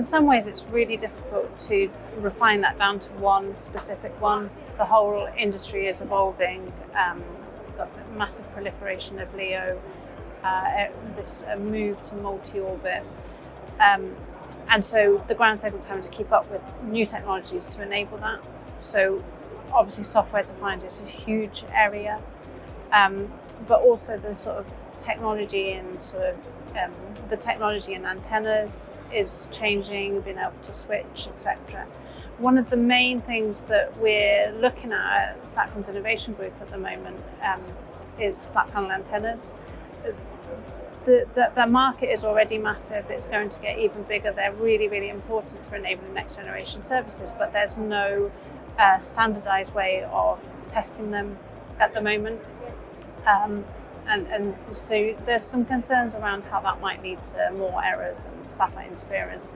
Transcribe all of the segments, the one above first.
in some ways it's really difficult to refine that down to one specific one. The whole industry is evolving. We've got the massive proliferation of LEO, this move to multi-orbit. And so the ground station's having to keep up with new technologies to enable that. So obviously software defined is a huge area, but also the sort of technology and the technology in antennas is changing, being able to switch, etc. One of the main things that we're looking at Satcom's innovation group at the moment is flat panel antennas. The market is already massive. It's going to get even bigger. They're really, really important for enabling next generation services, but there's no standardized way of testing them at the moment. And so there's some concerns around how that might lead to more errors and satellite interference.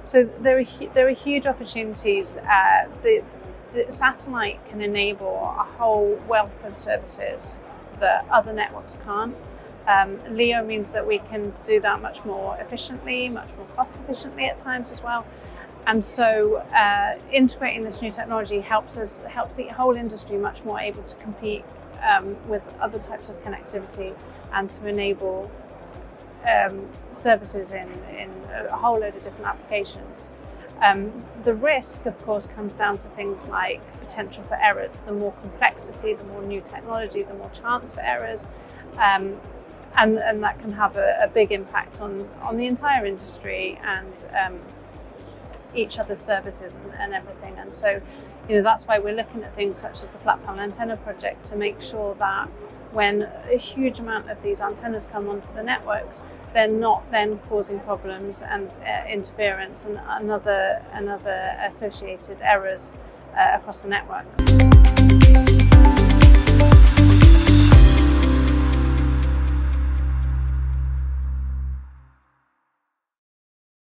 So there are huge opportunities. The satellite can enable a whole wealth of services that other networks can't. LEO means that we can do that much more efficiently, much more cost efficiently at times as well. And so integrating this new technology helps the whole industry much more able to compete with other types of connectivity and to enable services in a whole load of different applications. The risk, of course, comes down to things like potential for errors. The more complexity, the more new technology, the more chance for errors. And that can have a big impact on the entire industry and each other's services and everything. And so, that's why we're looking at things such as the flat panel antenna project to make sure that when a huge amount of these antennas come onto the networks, they're not then causing problems and interference and other associated errors across the networks.